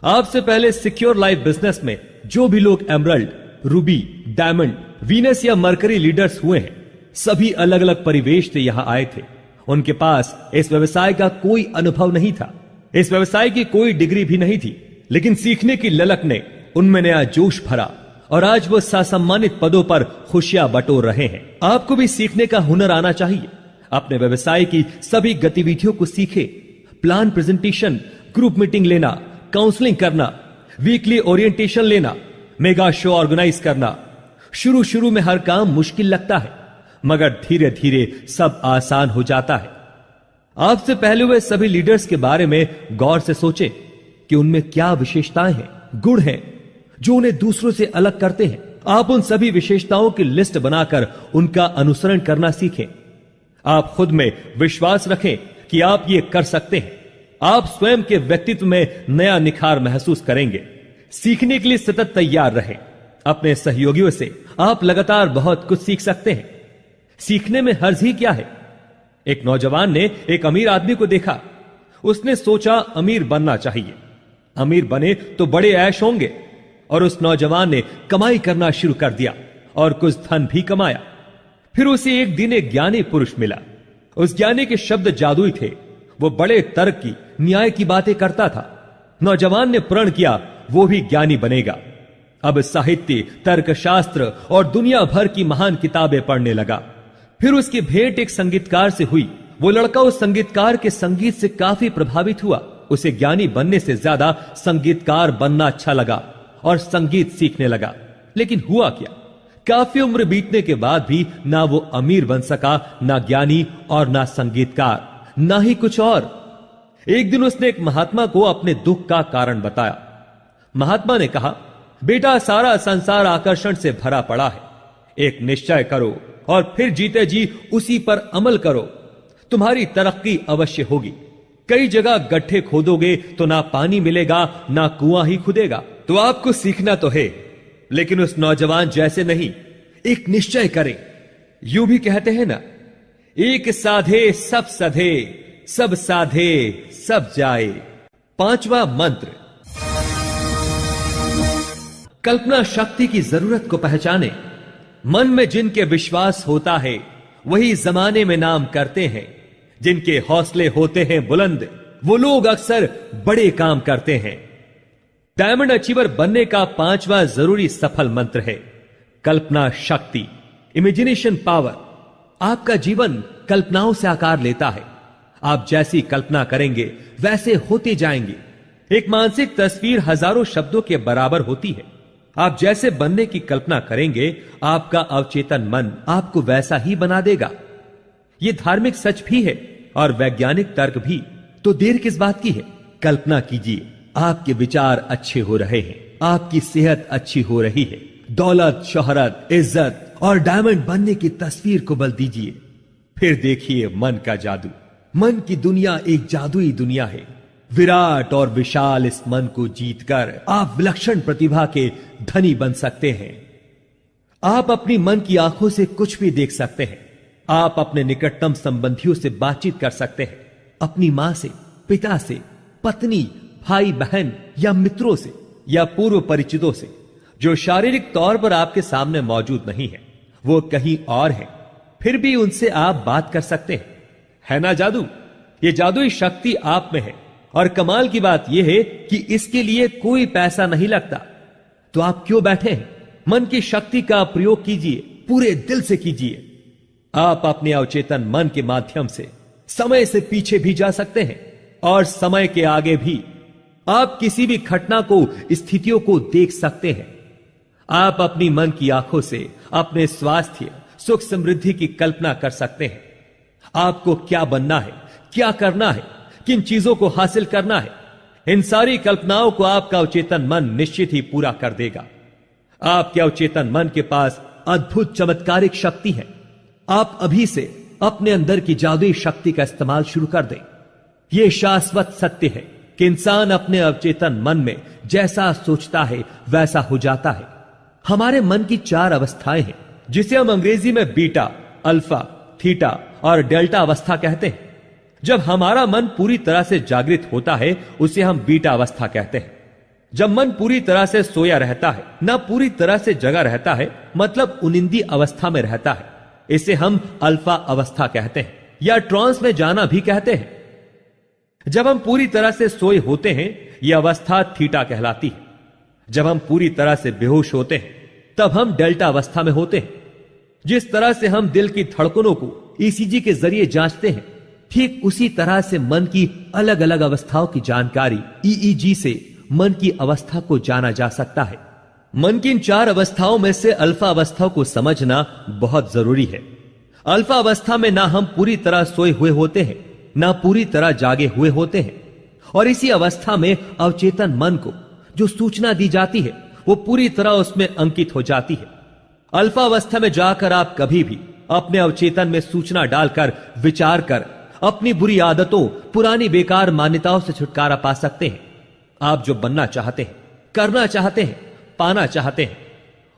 आपसे पहले सिक्योर लाइफ बिजनेस में जो भी लोग एमरल्ड, रूबी, डायमंड, वीनस या मरकरी लीडर्स हुए हैं, सभी अलग अलग परिवेश से यहां आए थे। उनके पास इस व्यवसाय का कोई अनुभव नहीं था, इस व्यवसाय की कोई डिग्री भी नहीं थी, लेकिन सीखने की ललक ने उनमें नया जोश भरा और आज वो ससम्मानित पदों पर खुशियां बटोर रहे हैं। आपको भी सीखने का हुनर आना चाहिए। अपने व्यवसाय की सभी गतिविधियों को सीखे। प्लान प्रेजेंटेशन, ग्रुप मीटिंग लेना, काउंसलिंग करना, वीकली ओरिएंटेशन लेना, मेगा शो ऑर्गेनाइज करना। शुरू में हर काम मुश्किल लगता है, मगर धीरे धीरे सब आसान हो जाता है। आपसे पहले हुए सभी लीडर्स के बारे में गौर से सोचें कि उनमें क्या विशेषताएं हैं, गुण हैं जो उन्हें दूसरों से अलग करते हैं। आप उन सभी विशेषताओं की लिस्ट बनाकर उनका अनुसरण करना सीखें। आप खुद में विश्वास रखें कि आप ये कर सकते हैं। आप स्वयं के व्यक्तित्व में नया निखार महसूस करेंगे। सीखने के लिए सतत तैयार रहें। अपने सहयोगियों से आप लगातार बहुत कुछ सीख सकते हैं। सीखने में हर्ज ही क्या है। एक नौजवान ने एक अमीर आदमी को देखा। उसने सोचा अमीर बनना चाहिए, अमीर बने तो बड़े ऐश होंगे, और उस नौजवान ने कमाई करना शुरू कर दिया और कुछ धन भी कमाया। फिर उसे एक दिन एक ज्ञानी पुरुष मिला। उस ज्ञानी के शब्द जादुई थे। वो बड़े तर्क की, न्याय की बातें करता था। नौजवान ने प्रण किया वो भी ज्ञानी बनेगा। अब साहित्य, तर्कशास्त्र और दुनिया भर की महान किताबें पढ़ने लगा। फिर उसकी भेंट एक संगीतकार से हुई। वो लड़का उस संगीतकार के संगीत से काफी प्रभावित हुआ उसे ज्ञानी बनने से ज्यादा संगीतकार बनना अच्छा लगा और संगीत सीखने लगा। लेकिन हुआ क्या, काफी उम्र बीतने के बाद भी ना वो अमीर बन सका, ना ज्ञानी और ना संगीतकार, ना ही कुछ और। एक दिन उसने एक महात्मा को अपने दुख का कारण बताया। महात्मा ने कहा, बेटा, सारा संसार आकर्षण से भरा पड़ा है। एक निश्चय करो और फिर जीते जी उसी पर अमल करो, तुम्हारी तरक्की अवश्य होगी। कई जगह गड्ढे खोदोगे तो ना पानी मिलेगा, ना कुआं ही खुदेगा। तो आपको सीखना तो है, लेकिन उस नौजवान जैसे नहीं, एक निश्चय करें। यूं भी कहते हैं ना, एक साधे सब सधे, सब साधे सब जाए। 5वां मंत्र, कल्पना शक्ति की जरूरत को पहचाने। मन में जिनके विश्वास होता है वही जमाने में नाम करते हैं। जिनके हौसले होते हैं बुलंद, वो लोग अक्सर बड़े काम करते हैं। डायमंड अचीवर बनने का 5वां जरूरी सफल मंत्र है कल्पना शक्ति, इमेजिनेशन पावर। आपका जीवन कल्पनाओं से आकार लेता है। आप जैसी कल्पना करेंगे वैसे होते जाएंगे। एक मानसिक तस्वीर हजारों शब्दों के बराबर होती है। आप जैसे बनने की कल्पना करेंगे, आपका अवचेतन मन आपको वैसा ही बना देगा। यह धार्मिक सच भी है और वैज्ञानिक तर्क भी। तो देर किस बात की है, कल्पना कीजिए, आपके विचार अच्छे हो रहे हैं, आपकी सेहत अच्छी हो रही है। दौलत, शोहरत, इज्जत और डायमंड बनने की तस्वीर को बल दीजिए। फिर देखिए मन का जादू। मन की दुनिया एक जादुई दुनिया है। विराट और विशाल इस मन को जीतकर आप विलक्षण प्रतिभा के धनी बन सकते हैं। आप अपनी मन की आंखों से कुछ भी देख सकते हैं। आप अपने निकटतम संबंधियों से बातचीत कर सकते हैं, अपनी मां से, पिता से, पत्नी, भाई बहन या मित्रों से या पूर्व परिचितों से जो शारीरिक तौर पर आपके सामने मौजूद नहीं है, वो कहीं और है, फिर भी उनसे आप बात कर सकते हैं। है ना जादू? ये जादुई शक्ति आप में है। और कमाल की बात यह है कि इसके लिए कोई पैसा नहीं लगता। तो आप क्यों बैठे हैं? मन की शक्ति का प्रयोग कीजिए, पूरे दिल से कीजिए। आप अपने अवचेतन मन के माध्यम से समय से पीछे भी जा सकते हैं और समय के आगे भी। आप किसी भी घटना को, स्थितियों को देख सकते हैं। आप अपनी मन की आंखों से अपने स्वास्थ्य, सुख, समृद्धि की कल्पना कर सकते हैं। आपको क्या बनना है, क्या करना है, किन चीजों को हासिल करना है, इन सारी कल्पनाओं को आपका अवचेतन मन निश्चित ही पूरा कर देगा। आपके अवचेतन मन के पास अद्भुत चमत्कारिक शक्ति है। आप अभी से अपने अंदर की जादुई शक्ति का इस्तेमाल शुरू कर दें। यह शाश्वत सत्य है कि इंसान अपने अवचेतन मन में जैसा सोचता है वैसा हो जाता है। हमारे मन की 4 अवस्थाएं हैं, जिसे हम अंग्रेजी में बीटा, अल्फा, थीटा और डेल्टा अवस्था कहते हैं। जब हमारा मन पूरी तरह से जागृत होता है उसे हम बीटा अवस्था कहते हैं। जब मन पूरी तरह से सोया रहता है, ना पूरी तरह से जगा रहता है, मतलब उनिंदी अवस्था में रहता है, इसे हम अल्फा अवस्था कहते हैं या ट्रांस में जाना भी कहते हैं। जब हम पूरी तरह से सोए होते हैं यह अवस्था थीटा कहलाती है। जब हम पूरी तरह से बेहोश होते हैं तब हम डेल्टा अवस्था में होते हैं। जिस तरह से हम दिल की धड़कनों को ईसीजी के जरिए जांचते हैं, ठीक उसी तरह से मन की अलग अलग अवस्थाओं की जानकारी ईईजी से मन की अवस्था को जाना जा सकता है। मन की इन 4 अवस्थाओं में से अल्फा अवस्था को समझना बहुत जरूरी है। अल्फा अवस्था में ना हम पूरी तरह सोए हुए होते हैं, ना पूरी तरह जागे हुए होते हैं, और इसी अवस्था में अवचेतन मन को जो सूचना दी जाती है वो पूरी तरह उसमें अंकित हो जाती है। अल्फा अवस्था में जाकर आप कभी भी अपने अवचेतन में सूचना डालकर विचार कर अपनी बुरी आदतों, पुरानी बेकार मान्यताओं से छुटकारा पा सकते हैं। आप जो बनना चाहते हैं, करना चाहते हैं, पाना चाहते हैं,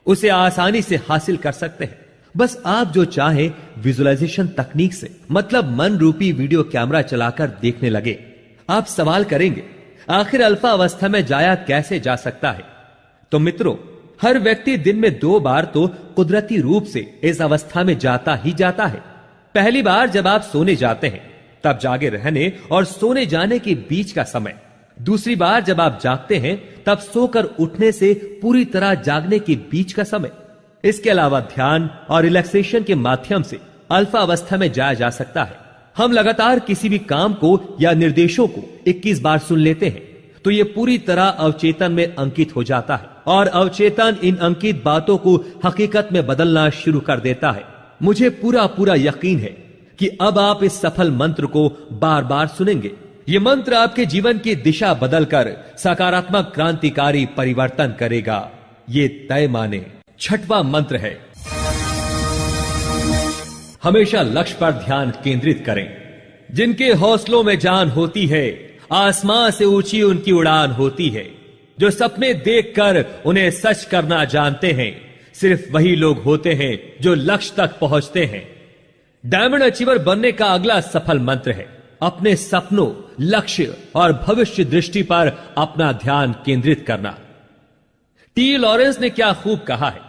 उसे आसानी से हासिल कर सकते हैं। बस आप जो चाहे विजुअलाइजेशन तकनीक से, मतलब मन रूपी वीडियो कैमरा चलाकर देखने लगे। आप सवाल करेंगे, आखिर अल्फा अवस्था में जाया कैसे जा सकता है? तो मित्रों, हर व्यक्ति दिन में 2 बार तो कुदरती रूप से इस अवस्था में जाता ही जाता है। पहली बार जब आप सोने जाते हैं तब जागे रहने और सोने जाने के बीच का समय। दूसरी बार जब आप जागते हैं तब सोकर उठने से पूरी तरह जागने के बीच का समय। इसके अलावा ध्यान और रिलैक्सेशन के माध्यम से अल्फा अवस्था में जाया जा सकता है। हम लगातार किसी भी काम को या निर्देशों को 21 बार सुन लेते हैं तो यह पूरी तरह अवचेतन में अंकित हो जाता है और अवचेतन इन अंकित बातों को हकीकत में बदलना शुरू कर देता है। मुझे पूरा पूरा यकीन है कि अब आप इस सफल मंत्र को बार बार सुनेंगे। यह मंत्र आपके जीवन की दिशा बदलकर सकारात्मक क्रांतिकारी परिवर्तन करेगा, ये तय माने। छठवां मंत्र है, हमेशा लक्ष्य पर ध्यान केंद्रित करें। जिनके हौसलों में जान होती है, आसमां से ऊंची उनकी उड़ान होती है। जो सपने देखकर उन्हें सच करना जानते हैं, सिर्फ वही लोग होते हैं जो लक्ष्य तक पहुंचते हैं। डायमंड अचीवर बनने का अगला सफल मंत्र है, अपने सपनों, लक्ष्य और भविष्य दृष्टि पर अपना ध्यान केंद्रित करना। टी लॉरेंस ने क्या खूब कहा है,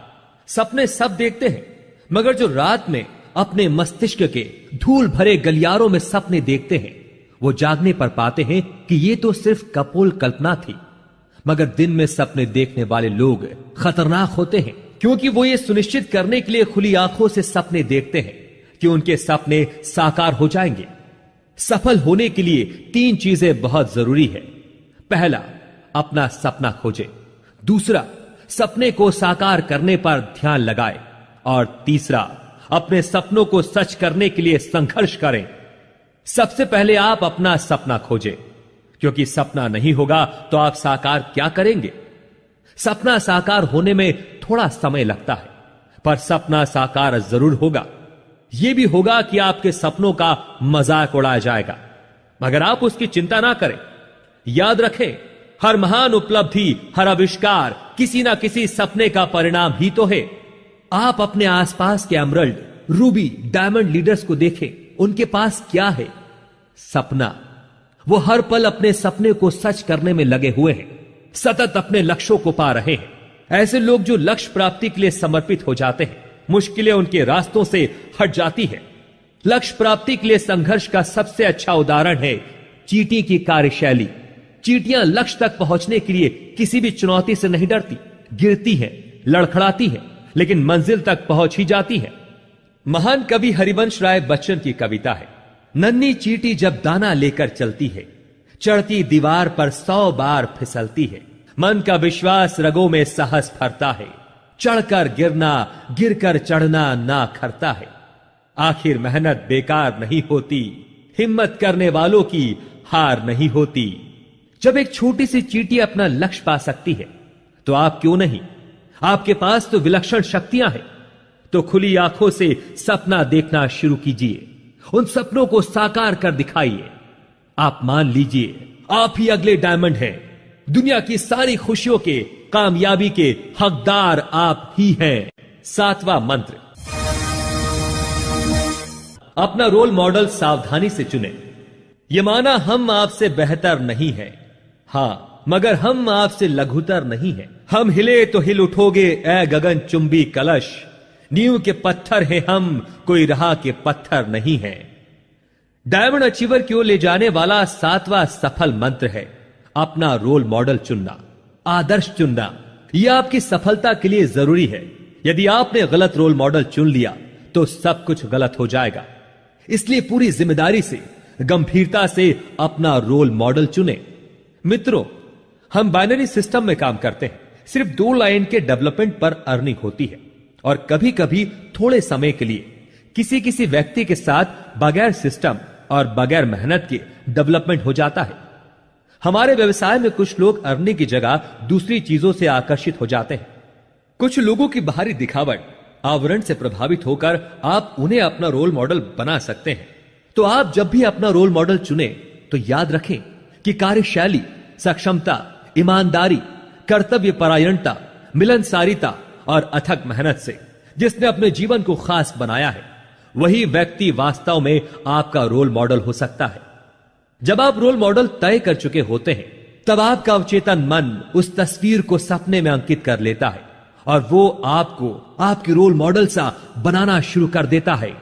सपने सब देखते हैं, मगर जो रात में अपने मस्तिष्क के धूल भरे गलियारों में सपने देखते हैं, वो जागने पर पाते हैं कि ये तो सिर्फ कपोल कल्पना थी। मगर दिन में सपने देखने वाले लोग खतरनाक होते हैं, क्योंकि वो ये सुनिश्चित करने के लिए खुली आंखों से सपने देखते हैं कि उनके सपने साकार हो जाएंगे। सफल होने के लिए 3 चीजें बहुत जरूरी है। पहला, अपना सपना खोजें। दूसरा, सपने को साकार करने पर ध्यान लगाए। और तीसरा, अपने सपनों को सच करने के लिए संघर्ष करें। सबसे पहले आप अपना सपना खोजें, क्योंकि सपना नहीं होगा तो आप साकार क्या करेंगे। सपना साकार होने में थोड़ा समय लगता है, पर सपना साकार जरूर होगा। यह भी होगा कि आपके सपनों का मजाक उड़ाया जाएगा, मगर आप उसकी चिंता ना करें। याद रखें, हर महान उपलब्धि, हर आविष्कार किसी ना किसी सपने का परिणाम ही तो है। आप अपने आसपास के एमरल्ड, रूबी, डायमंड लीडर्स को देखें, उनके पास क्या है? सपना। वो हर पल अपने सपने को सच करने में लगे हुए हैं, सतत अपने लक्ष्यों को पा रहे हैं। ऐसे लोग जो लक्ष्य प्राप्ति के लिए समर्पित हो जाते हैं, मुश्किलें उनके रास्तों से हट जाती है। लक्ष्य प्राप्ति के लिए संघर्ष का सबसे अच्छा उदाहरण है चींटी की कार्यशैली। चींटियां लक्ष्य तक पहुंचने के लिए किसी भी चुनौती से नहीं डरती, गिरती है, लड़खड़ाती है, लेकिन मंजिल तक पहुंच ही जाती है। महान कवि हरिवंश राय बच्चन की कविता है, नन्ही चींटी जब दाना लेकर चलती है, चढ़ती दीवार पर 100 बार फिसलती है। मन का विश्वास रगों में साहस भरता है, चढ़कर गिरना, गिरकर चढ़ना ना खरता है। आखिर मेहनत बेकार नहीं होती, हिम्मत करने वालों की हार नहीं होती। जब एक छोटी सी चींटी अपना लक्ष्य पा सकती है, तो आप क्यों नहीं? आपके पास तो विलक्षण शक्तियां हैं। तो खुली आंखों से सपना देखना शुरू कीजिए, उन सपनों को साकार कर दिखाइए। आप मान लीजिए, आप ही अगले डायमंड हैं। दुनिया की सारी खुशियों के, कामयाबी के हकदार आप ही हैं। 7वां मंत्र, अपना रोल मॉडल सावधानी से चुनें। यह माना हम आपसे बेहतर नहीं है, हां, मगर हम आपसे लघुतर नहीं है। हम हिले तो हिल उठोगे ए गगन चुंबी कलश। नींव के पत्थर हैं हम, कोई राह के पत्थर नहीं है। डायमंड अचीवर की ओर ले जाने वाला 7वां सफल मंत्र है, अपना रोल मॉडल चुनना, आदर्श चुनना। यह आपकी सफलता के लिए जरूरी है। यदि आपने गलत रोल मॉडल चुन लिया तो सब कुछ गलत हो जाएगा। इसलिए पूरी जिम्मेदारी से, गंभीरता से अपना रोल मॉडल चुनें। मित्रों, हम बाइनरी सिस्टम में काम करते हैं। सिर्फ 2 लाइन के डेवलपमेंट पर अर्निंग होती है, और कभी कभी थोड़े समय के लिए किसी किसी व्यक्ति के साथ बगैर सिस्टम और बगैर मेहनत के डेवलपमेंट हो जाता है। हमारे व्यवसाय में कुछ लोग अर्निंग की जगह दूसरी चीजों से आकर्षित हो जाते हैं। कुछ लोगों की बाहरी दिखावट, आवरण से प्रभावित होकर आप उन्हें अपना रोल मॉडल बना सकते हैं। तो आप जब भी अपना रोल मॉडल चुने तो याद रखें कि कार्यशैली, सक्षमता, ईमानदारी, कर्तव्य परायणता, मिलनसारिता और अथक मेहनत से जिसने अपने जीवन को खास बनाया है, वही व्यक्ति वास्तव में आपका रोल मॉडल हो सकता है। जब आप रोल मॉडल तय कर चुके होते हैं, तब आपका अवचेतन मन उस तस्वीर को सपने में अंकित कर लेता है और वो आपको आपके रोल मॉडल सा बनाना शुरू कर देता है।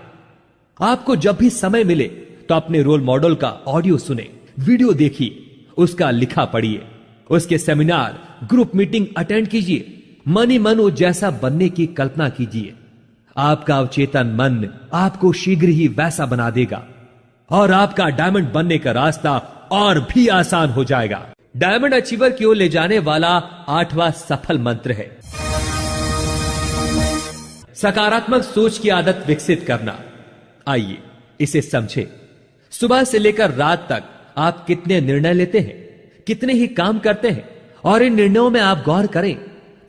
आपको जब भी समय मिले तो अपने रोल मॉडल का ऑडियो सुने, वीडियो देखिए, उसका लिखा पढ़िए, उसके सेमिनार, ग्रुप मीटिंग अटेंड कीजिए। मन ही मन वो जैसा बनने की कल्पना कीजिए। आपका अवचेतन मन आपको शीघ्र ही वैसा बना देगा। और आपका डायमंड बनने का रास्ता और भी आसान हो जाएगा। डायमंड अचीवर की ओर ले जाने वाला 8वां सफल मंत्र है सकारात्मक सोच की आदत विकसित करना। आइए इसे समझें। सुबह से लेकर रात तक आप कितने निर्णय लेते हैं, कितने ही काम करते हैं, और इन निर्णयों में आप गौर करें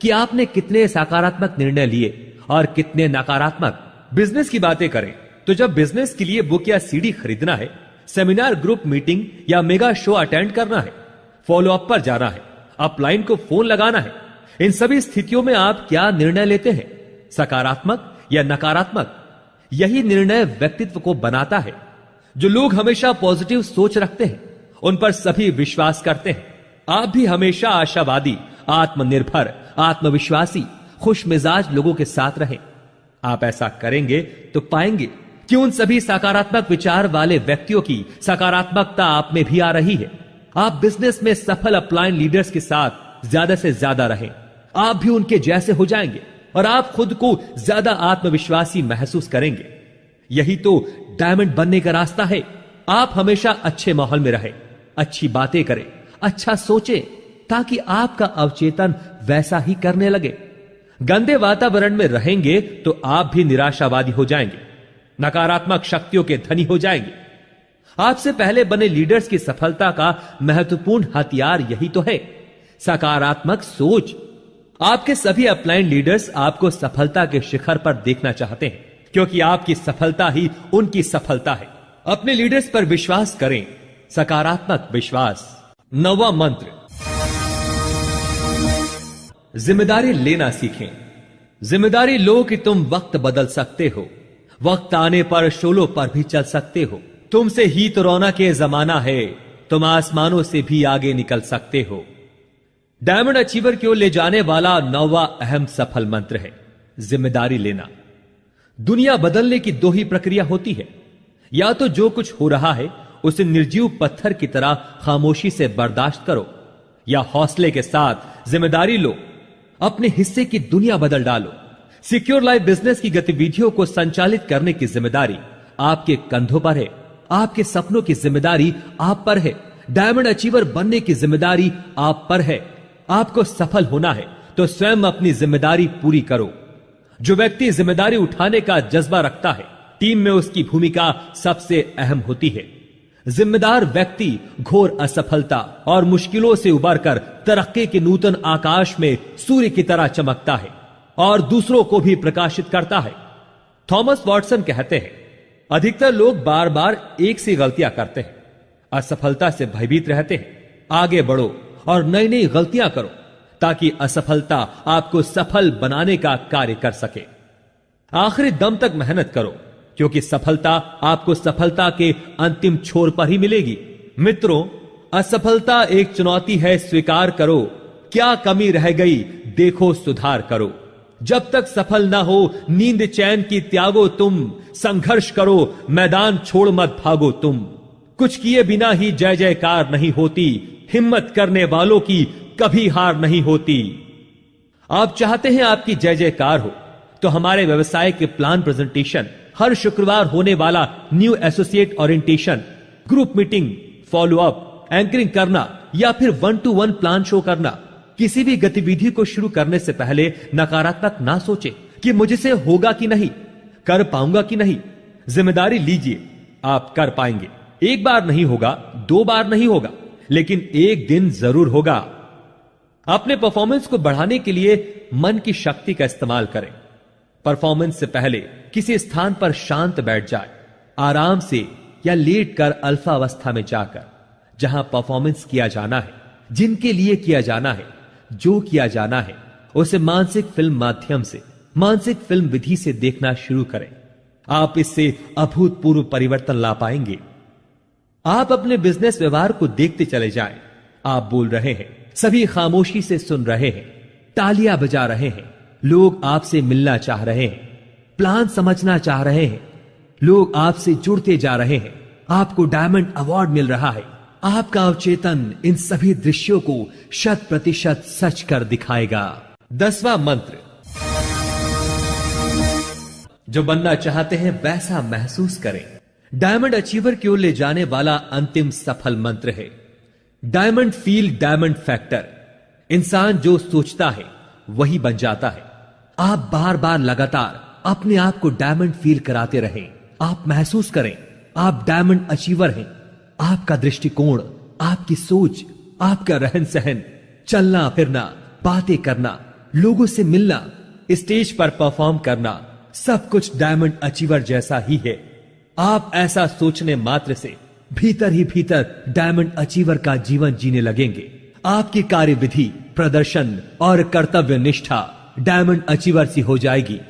कि आपने कितने सकारात्मक निर्णय लिए और कितने नकारात्मक। बिजनेस की बातें करें तो जब बिजनेस के लिए बुक या सीडी खरीदना है, सेमिनार, ग्रुप मीटिंग या मेगा शो अटेंड करना है, फॉलोअप पर जाना है, अपलाइन को फोन लगाना है, इन सभी स्थितियों में आप क्या निर्णय लेते हैं, सकारात्मक या नकारात्मक? यही निर्णय व्यक्तित्व को बनाता है। जो लोग हमेशा पॉजिटिव सोच रखते हैं उन पर सभी विश्वास करते हैं। आप भी हमेशा आशावादी, आत्मनिर्भर, आत्मविश्वासी, खुश मिजाज लोगों के साथ रहें। आप ऐसा करेंगे तो पाएंगे कि उन सभी सकारात्मक विचार वाले व्यक्तियों की सकारात्मकता आप में भी आ रही है। आप बिजनेस में सफल अपलाइन लीडर्स के साथ ज्यादा से ज्यादा रहें। आप भी उनके जैसे हो जाएंगे और आप खुद को ज्यादा आत्मविश्वासी महसूस करेंगे। यही तो डायमंड बनने का रास्ता है। आप हमेशा अच्छे माहौल में रहें, अच्छी बातें करें, अच्छा सोचें, ताकि आपका अवचेतन वैसा ही करने लगे। गंदे वातावरण में रहेंगे तो आप भी निराशावादी हो जाएंगे, नकारात्मक शक्तियों के धनी हो जाएंगे। आपसे पहले बने लीडर्स की सफलता का महत्वपूर्ण हथियार यही तो है, सकारात्मक सोच। आपके सभी अपलाइन लीडर्स आपको सफलता के शिखर पर देखना चाहते हैं, क्योंकि आपकी सफलता ही उनकी सफलता है। अपने लीडर्स पर विश्वास करें, सकारात्मक विश्वास। 9वां मंत्र, जिम्मेदारी लेना सीखें। जिम्मेदारी लो कि तुम वक्त बदल सकते हो, वक्त आने पर शोलों पर भी चल सकते हो। तुमसे ही तो रौनक के जमाना है, तुम आसमानों से भी आगे निकल सकते हो। डायमंड अचीवर की ओर ले जाने वाला 9वां अहम सफल मंत्र है जिम्मेदारी लेना। दुनिया बदलने की दो ही प्रक्रिया होती है, या तो जो कुछ हो रहा है उसे निर्जीव पत्थर की तरह खामोशी से बर्दाश्त करो, या हौसले के साथ जिम्मेदारी लो, अपने हिस्से की दुनिया बदल डालो। सिक्योर लाइफ बिजनेस की गतिविधियों को संचालित करने की जिम्मेदारी आपके कंधों पर है। आपके सपनों की जिम्मेदारी आप पर है। डायमंड अचीवर बनने की जिम्मेदारी आप पर है। आपको सफल होना है तो स्वयं अपनी जिम्मेदारी पूरी करो। जो व्यक्ति जिम्मेदारी उठाने का जज्बा रखता है, टीम में उसकी भूमिका सबसे अहम होती है। जिम्मेदार व्यक्ति घोर असफलता और मुश्किलों से उबरकर तरक्की के नूतन आकाश में सूर्य की तरह चमकता है और दूसरों को भी प्रकाशित करता है। थॉमस वॉटसन कहते हैं, अधिकतर लोग बार बार एक सी गलतियां करते हैं, असफलता से भयभीत रहते हैं। आगे बढ़ो और नई नई गलतियां करो, ताकि असफलता आपको सफल बनाने का कार्य कर सके। आखिरी दम तक मेहनत करो, क्योंकि सफलता आपको सफलता के अंतिम छोर पर ही मिलेगी। मित्रों, असफलता एक चुनौती है, स्वीकार करो। क्या कमी रह गई, देखो सुधार करो। जब तक सफल ना हो, नींद चैन की त्यागो तुम। संघर्ष करो, मैदान छोड़ मत भागो तुम। कुछ किए बिना ही जय जयकार नहीं होती, हिम्मत करने वालों की कभी हार नहीं होती। आप चाहते हैं आपकी जय जयकार हो, तो हमारे व्यवसाय के प्लान प्रेजेंटेशन, हर शुक्रवार होने वाला new associate orientation, group meeting, follow up, anchoring करना या फिर 1-to-1 प्लान शो करना, किसी भी गतिविधि को शुरू करने से पहले नकारात्मक ना सोचे कि मुझसे होगा कि नहीं, कर पाऊंगा कि नहीं। जिम्मेदारी लीजिए, आप कर पाएंगे। एक बार नहीं होगा, 2 बार नहीं होगा, लेकिन एक दिन जरूर होगा। अपने परफॉर्मेंस को बढ़ाने के लिए मन की शक्ति का इस्तेमाल करें। परफॉर्मेंस से पहले किसी स्थान पर शांत बैठ जाए, आराम से या लेट कर अल्फा अवस्था में जाकर, जहां परफॉर्मेंस किया जाना है, जिनके लिए किया जाना है, जो किया जाना है, उसे मानसिक फिल्म माध्यम से, मानसिक फिल्म विधि से देखना शुरू करें। आप इससे अभूतपूर्व परिवर्तन ला पाएंगे। आप अपने बिजनेस व्यवहार को देखते चले जाएं। आप बोल रहे हैं, सभी खामोशी से सुन रहे हैं, तालियां बजा रहे हैं, लोग आपसे मिलना चाह रहे हैं, प्लान समझना चाह रहे हैं, लोग आपसे जुड़ते जा रहे हैं, आपको डायमंड अवार्ड मिल रहा है। आपका अवचेतन इन सभी दृश्यों को 100% सच कर दिखाएगा। 10वां मंत्र, जो बनना चाहते हैं वैसा महसूस करें। डायमंड अचीवर की ओर ले जाने वाला अंतिम सफल मंत्र है डायमंड फील डायमंड फैक्टर। इंसान जो सोचता है वही बन जाता है। आप बार बार लगातार अपने आप को डायमंड फील कराते रहें। आप महसूस करें आप डायमंड अचीवर हैं। आपका दृष्टिकोण, आपकी सोच, आपका रहन सहन, चलना फिरना, बातें करना, लोगों से मिलना, स्टेज पर परफॉर्म करना, सब कुछ डायमंड अचीवर जैसा ही है। आप ऐसा सोचने मात्र से भीतर ही भीतर डायमंड अचीवर का जीवन जीने लगेंगे। आपकी कार्यविधि, प्रदर्शन और कर्तव्य निष्ठा डायमंड अचीवर सी हो जाएगी।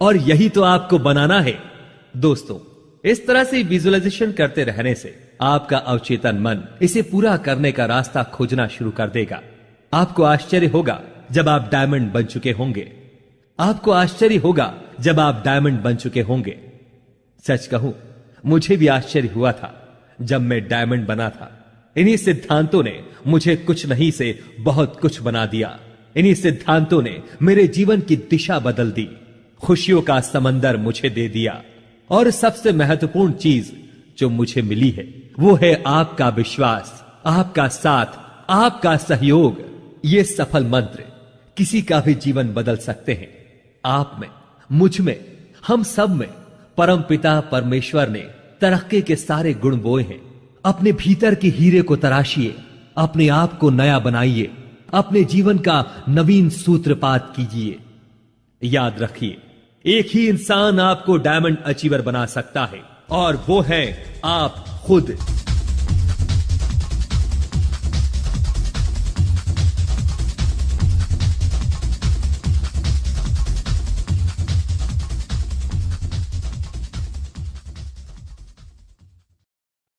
और यही तो आपको बनाना है दोस्तों। इस तरह से विजुअलाइजेशन करते रहने से आपका अवचेतन मन इसे पूरा करने का रास्ता खोजना शुरू कर देगा। आपको आश्चर्य होगा जब आप डायमंड बन चुके होंगे। आपको आश्चर्य होगा जब आप डायमंड बन चुके होंगे। सच कहूं, मुझे भी आश्चर्य हुआ था जब मैं डायमंड बना था। इन्हीं सिद्धांतों ने मुझे कुछ नहीं से बहुत कुछ बना दिया। इन्हीं सिद्धांतों ने मेरे जीवन की दिशा बदल दी, खुशियों का समंदर मुझे दे दिया। और सबसे महत्वपूर्ण चीज जो मुझे मिली है वो है आपका विश्वास, आपका साथ, आपका सहयोग। ये सफल मंत्र किसी का भी जीवन बदल सकते हैं। आप में, मुझ में, हम सब में परमपिता परमेश्वर ने तरक्की के सारे गुण बोए हैं। अपने भीतर के हीरे को तराशिए, अपने आप को नया बनाइए, अपने जीवन का नवीन सूत्रपात कीजिए। याद रखिए, एक ही इंसान आपको डायमंड अचीवर बना सकता है और वो है आप खुद।